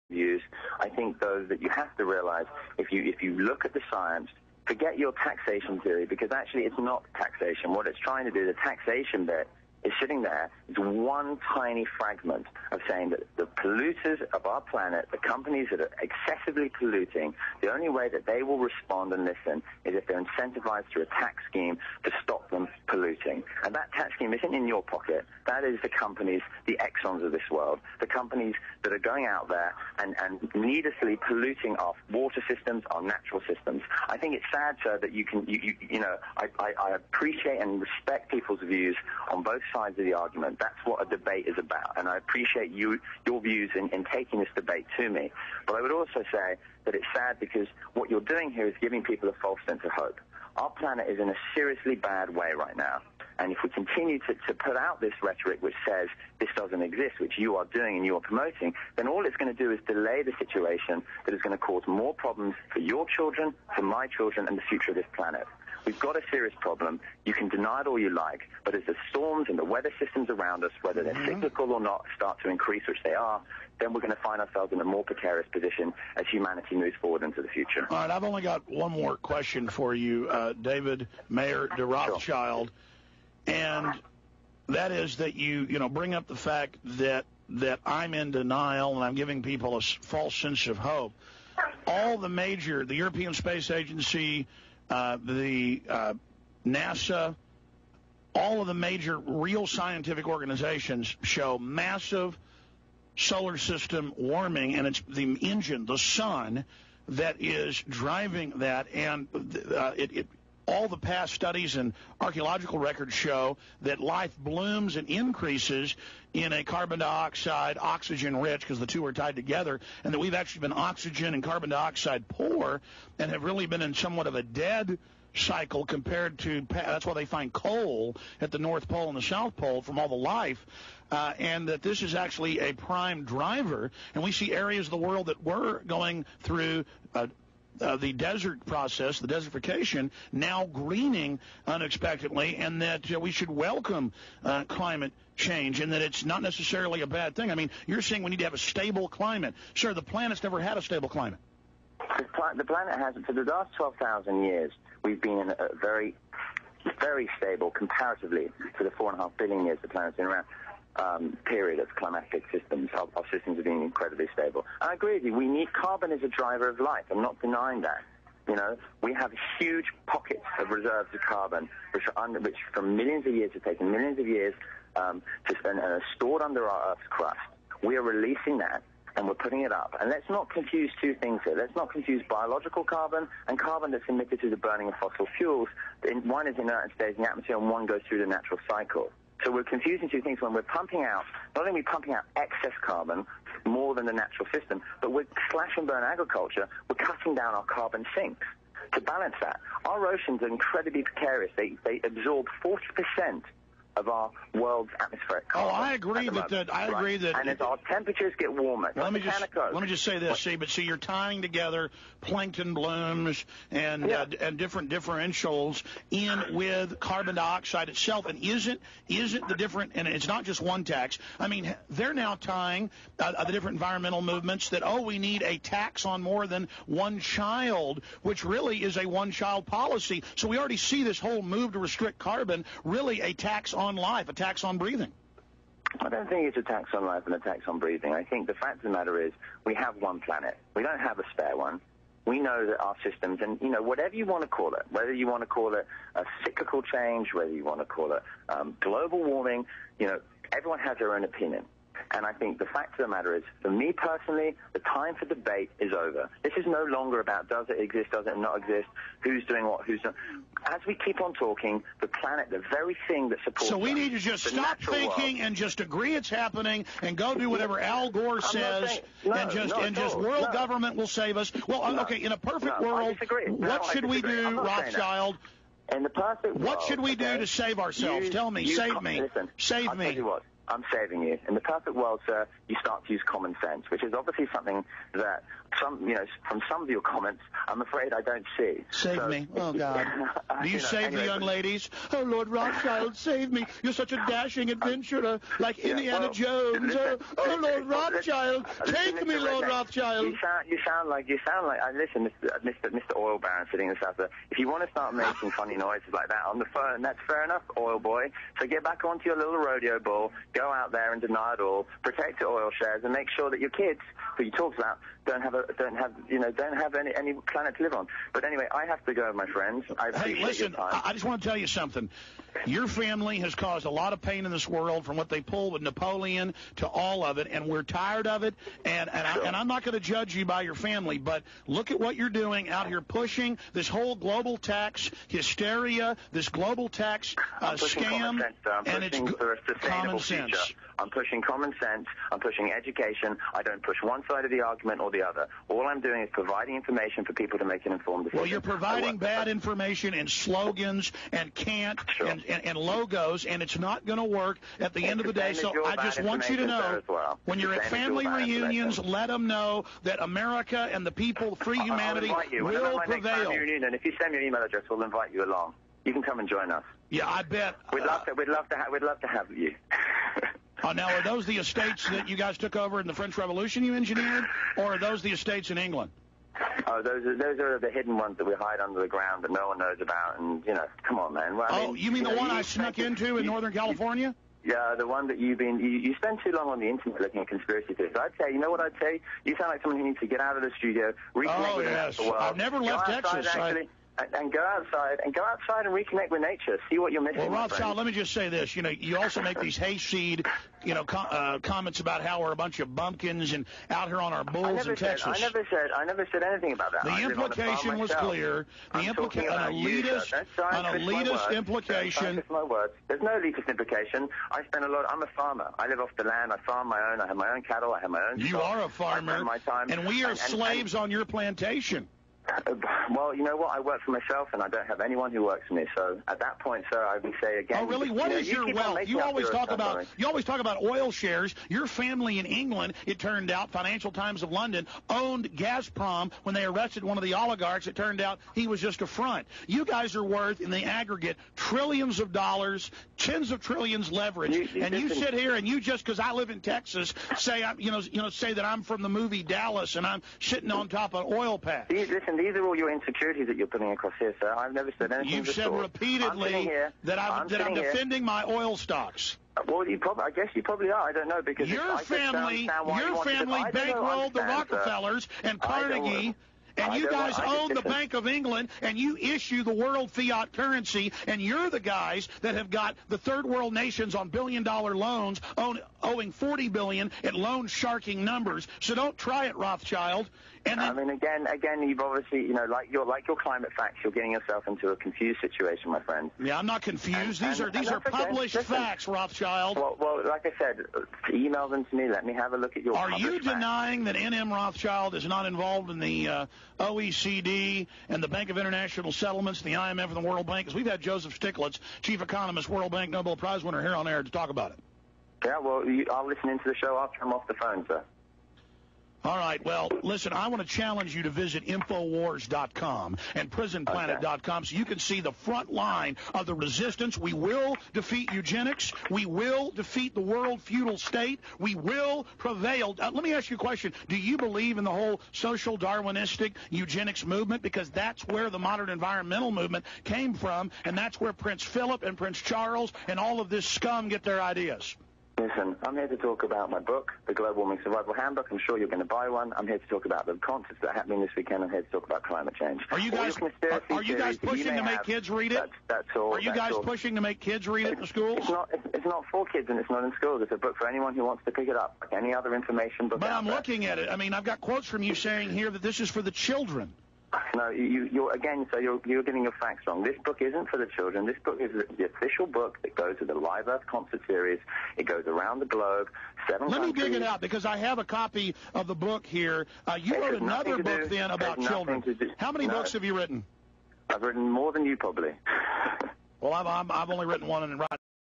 views. I think, though, that you have to realize if you look at the science, forget your taxation theory, because actually it's not taxation. What it's trying to do, the taxation bit, is sitting there. It's one tiny fragment of saying that the polluters of our planet, the companies that are excessively polluting, the only way that they will respond and listen is if they're incentivized through a tax scheme to stop them polluting. And that tax scheme isn't in your pocket. That is the companies, the Exxons of this world, the companies that are going out there and needlessly polluting our water systems, our natural systems. I think it's sad, sir, that I appreciate and respect people's views on both sides of the argument. That's what a debate is about, and I appreciate your views in taking this debate to me. But I would also say that it's sad because what you're doing here is giving people a false sense of hope. Our planet is in a seriously bad way right now, and if we continue to put out this rhetoric which says this doesn't exist, which you are doing and you are promoting, then all it's going to do is delay the situation that is going to cause more problems for your children, for my children, and the future of this planet. We've got a serious problem. You can deny it all you like, but as the storms and the weather systems around us, whether they're cyclical or not, start to increase, which they are, then we're going to find ourselves in a more precarious position as humanity moves forward into the future. All right, I've only got one more question for you, David Mayer de Rothschild, and that is that you bring up the fact that I'm in denial and I'm giving people a false sense of hope. All the European Space Agency, the NASA, all of the major real scientific organizations show massive solar system warming, and it's the engine, the sun, that is driving that. And all the past studies and archaeological records show that life blooms and increases in a carbon dioxide, oxygen rich, because the two are tied together, and that we've actually been oxygen and carbon dioxide poor and have really been in somewhat of a dead cycle compared to, that's why they find coal at the North Pole and the South Pole from all the life, and that this is actually a prime driver. And we see areas of the world that were going through the desert process, the desertification, now greening unexpectedly, and that we should welcome climate change, and that it's not necessarily a bad thing. I mean, you're saying we need to have a stable climate. Sir, the planet's never had a stable climate. The planet hasn't. For the last 12,000 years, we've been in a very, very stable, comparatively to the 4.5 billion years the planet's been around, period of climatic systems. Our systems have been incredibly stable. I agree with you. Carbon is a driver of life. I'm not denying that. We have huge pockets of reserves of carbon, which from millions of years have taken millions of years to spend and are stored under our Earth's crust. We are releasing that, and we're putting it up. And let's not confuse two things here. Let's not confuse biological carbon and carbon that's emitted through the burning of fossil fuels. One is inert and stays in the atmosphere, and one goes through the natural cycle. So we're confusing two things when we're pumping out, not only are we pumping out excess carbon, more than the natural system, but with slash and burn agriculture, we're cutting down our carbon sinks to balance that. Our oceans are incredibly precarious. They absorb 40% of our world's atmospheric carbon. Oh, I agree that. And as our temperatures get warmer, let me just say this. See, you're tying together plankton blooms and different differentials in with carbon dioxide itself. And isn't the different? And it's not just one tax. I mean, they're now tying the different environmental movements that we need a tax on more than one child, which really is a one-child policy. So we already see this whole move to restrict carbon really a tax on life, a tax on breathing. I don't think it's a tax on life and a tax on breathing. I think the fact of the matter is we have one planet. We don't have a spare one. We know that our systems, and whatever you want to call it, whether you want to call it a cyclical change, whether you want to call it global warming, everyone has their own opinion. And I think the fact of the matter is, for me personally, the time for debate is over. This is no longer about does it exist, does it not exist, who's doing what, who's not. As we keep on talking, the planet, the very thing that supports So we need to just stop thinking and just agree it's happening and go do whatever Al Gore says and just world government will save us. Well, okay, in a perfect world, what should we do, Rothschild? In the perfect world, what should we do to save ourselves? Tell me, save me. Listen, save I'll me. tell you what. I'm saving you. In the perfect world, sir, you start to use common sense, which is obviously something that from some of your comments, I'm afraid I don't see. Save me. Oh, God. Do you save the young ladies? Oh, Lord Rothschild, save me. You're such a dashing adventurer, like Indiana Jones. Listen, Lord Rothschild, take me, Lord Rothschild. You sound like. Listen, Mr. Oil Baron sitting in the south there. If you want to start making funny noises like that on the phone, that's fair enough, oil boy. So get back onto your little rodeo bull, go out there and deny it all, protect your oil shares, and make sure that your kids, who you talked about, don't have any planet to live on. But anyway, I have to go, my friends. Hey, listen, I just want to tell you something. Your family has caused a lot of pain in this world, from what they pulled with Napoleon to all of it, and we're tired of it. And I'm not going to judge you by your family, but look at what you're doing out here, pushing this whole global tax hysteria, this global tax scam, and it's common sense. I'm pushing common sense. I'm pushing education. I don't push one side of the argument or the other. All I'm doing is providing information for people to make an informed decision. Well, you're providing bad information and slogans and cant and logos, and it's not going to work at the end of the day. So I just want you to know, when you're at family reunions, let them know that America and the people, free humanity, will prevail. And if you send me your email address, we'll invite you along. You can come and join us. Yeah, I bet. We'd love to have you. Now, are those the estates that you guys took over in the French Revolution you engineered, or are those the estates in England? Oh, those are the hidden ones that we hide under the ground that no one knows about, and, come on, man. Well, you mean the one I snuck into in Northern California? Yeah, the one that you spend too long on the internet looking at conspiracy theories. I'd say, you know what I'd say? You sound like someone who needs to get out of the studio, reconnect with the natural world. I've never left Texas. And go outside and reconnect with nature. See what you're missing. Well, Rothschild, let me just say this. You also make these hayseed, comments about how we're a bunch of bumpkins and out here on our bulls in Texas. I never said anything about that. The implication was clear. An elitist implication. My words. There's no elitist implication. I spend a lot. I'm a farmer. I live off the land. I farm my own. I have my own cattle. I have my own. You are a farmer. I spend my time, and we are slaves on your plantation. Well, you know what? I work for myself, and I don't have anyone who works for me. So at that point, sir, I would say again. Oh, really? What is your wealth? You always talk about oil shares. Your family in England, it turned out, Financial Times of London owned Gazprom when they arrested one of the oligarchs. It turned out he was just a front. You guys are worth, in the aggregate, trillions of dollars, tens of trillions leverage, you sit here and you just because I live in Texas say say that I'm from the movie Dallas and I'm sitting on top of an oil patch. Listen, these are all your insecurities that you're putting across here, sir. I've never said anything. You've said repeatedly that I'm defending my oil stocks. Well, I guess you probably are. I don't know because your family bankrolled the Rockefellers and Carnegie. And you guys own the Bank of England, and you issue the world fiat currency, and you're the guys that have got the third world nations on billion-dollar loans owing $40 billion at loan sharking numbers. So don't try it, Rothschild. And then, I mean, again, you've obviously, like your climate facts, you're getting yourself into a confused situation, my friend. Yeah, I'm not confused. These are published facts, Rothschild. Well, like I said, email them to me. Let me have a look at your. Are you denying that N.M. Rothschild is not involved in the OECD and the Bank of International Settlements, the IMF, and the World Bank? Because we've had Joseph Stiglitz, chief economist, World Bank Nobel Prize winner, here on air to talk about it. Yeah, well, I'll listen into the show after I'm off the phone, sir. All right, well, listen, I want to challenge you to visit Infowars.com and PrisonPlanet.com so you can see the front line of the resistance. We will defeat eugenics. We will defeat the world feudal state. We will prevail. Let me ask you a question. Do you believe in the whole social Darwinistic eugenics movement? Because that's where the modern environmental movement came from, and that's where Prince Philip and Prince Charles and all of this scum get their ideas. Listen, I'm here to talk about my book, The Global Warming Survival Handbook. I'm sure you're going to buy one. I'm here to talk about the concerts that are happening this weekend. I'm here to talk about climate change. Are you guys pushing to make kids read it? That's all. Are you guys pushing to make kids read it in schools? It's not for kids, and it's not in schools. It's a book for anyone who wants to pick it up, like any other information book. But I'm looking at it. I mean, I've got quotes from you saying here that this is for the children. No, you're getting your facts wrong. This book isn't for the children. This book is the official book that goes to the Live Earth concert series. It goes around the globe. Let me dig it out because I have a copy of the book here. You wrote another book then about children. How many books have you written? I've written more than you probably. Well, I've only written one and